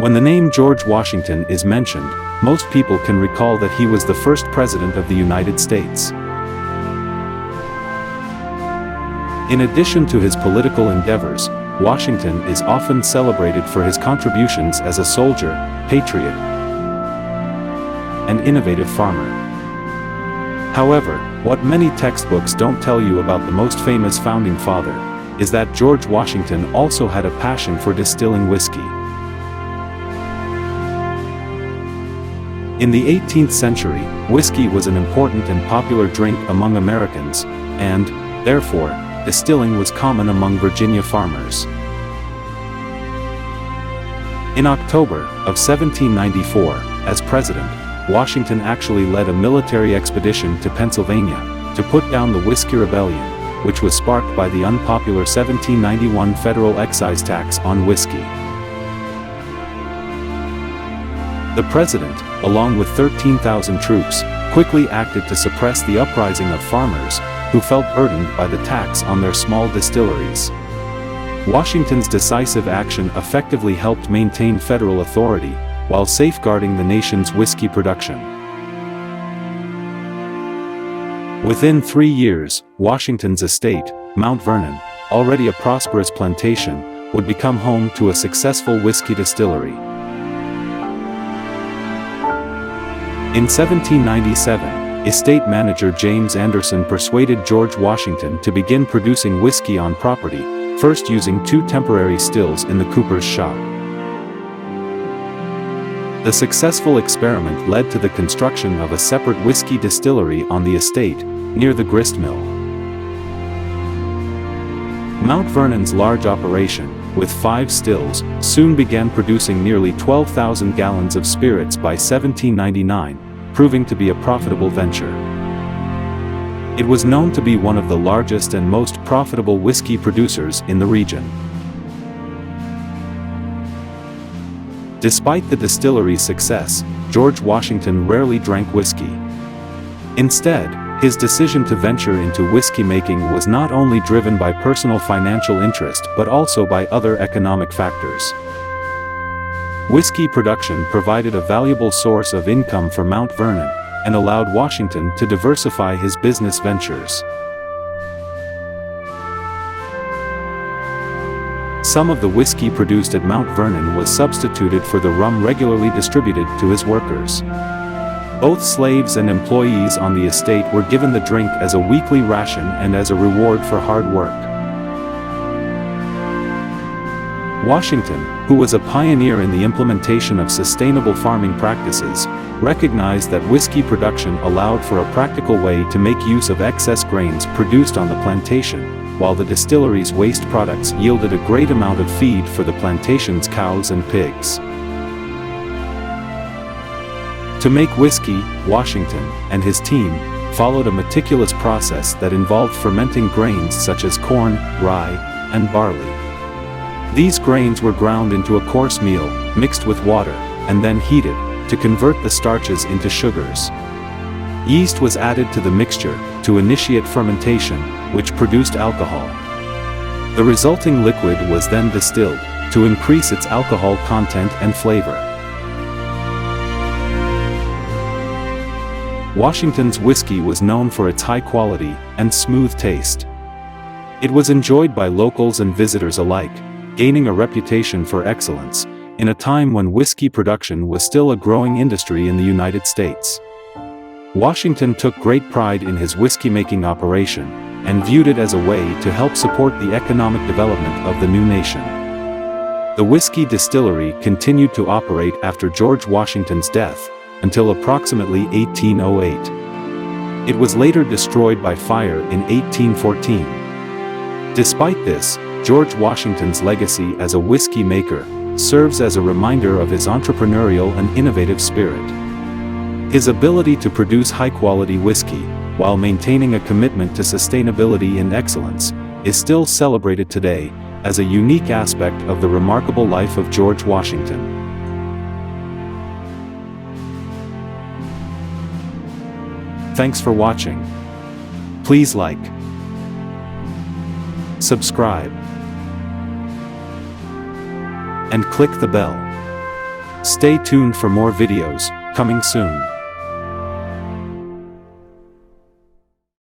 When the name George Washington is mentioned, most people can recall that he was the first president of the United States. In addition to his political endeavors, Washington is often celebrated for his contributions as a soldier, patriot, and innovative farmer. However, what many textbooks don't tell you about the most famous founding father is that George Washington also had a passion for distilling whiskey. In the 18th century, whiskey was an important and popular drink among Americans, and, therefore, distilling was common among Virginia farmers. In October of 1794, as president, Washington actually led a military expedition to Pennsylvania to put down the Whiskey Rebellion, which was sparked by the unpopular 1791 federal excise tax on whiskey. The president, along with 13,000 troops, quickly acted to suppress the uprising of farmers, who felt burdened by the tax on their small distilleries. Washington's decisive action effectively helped maintain federal authority, while safeguarding the nation's whiskey production. Within 3 years, Washington's estate, Mount Vernon, already a prosperous plantation, would become home to a successful whiskey distillery. In 1797, estate manager James Anderson persuaded George Washington to begin producing whiskey on property, first using 2 temporary stills in the cooper's shop. The successful experiment led to the construction of a separate whiskey distillery on the estate, near the grist mill. Mount Vernon's large operation, with 5 stills, soon began producing nearly 12,000 gallons of spirits by 1799, proving to be a profitable venture. It was known to be one of the largest and most profitable whiskey producers in the region. Despite the distillery's success, George Washington rarely drank whiskey. Instead, his decision to venture into whiskey making was not only driven by personal financial interest but also by other economic factors. Whiskey production provided a valuable source of income for Mount Vernon, and allowed Washington to diversify his business ventures. Some of the whiskey produced at Mount Vernon was substituted for the rum regularly distributed to his workers. Both slaves and employees on the estate were given the drink as a weekly ration and as a reward for hard work. Washington, who was a pioneer in the implementation of sustainable farming practices, recognized that whiskey production allowed for a practical way to make use of excess grains produced on the plantation, while the distillery's waste products yielded a great amount of feed for the plantation's cows and pigs. To make whiskey, Washington and his team followed a meticulous process that involved fermenting grains such as corn, rye, and barley. These grains were ground into a coarse meal, mixed with water, and then heated, to convert the starches into sugars. Yeast was added to the mixture, to initiate fermentation, which produced alcohol. The resulting liquid was then distilled, to increase its alcohol content and flavor. Washington's whiskey was known for its high quality and smooth taste. It was enjoyed by locals and visitors alike, gaining a reputation for excellence, in a time when whiskey production was still a growing industry in the United States. Washington took great pride in his whiskey-making operation, and viewed it as a way to help support the economic development of the new nation. The whiskey distillery continued to operate after George Washington's death, until approximately 1808. It was later destroyed by fire in 1814. Despite this, George Washington's legacy as a whiskey maker serves as a reminder of his entrepreneurial and innovative spirit. His ability to produce high-quality whiskey, while maintaining a commitment to sustainability and excellence, is still celebrated today as a unique aspect of the remarkable life of George Washington. Thanks for watching. Please like, subscribe, and click the bell. Stay tuned for more videos, coming soon.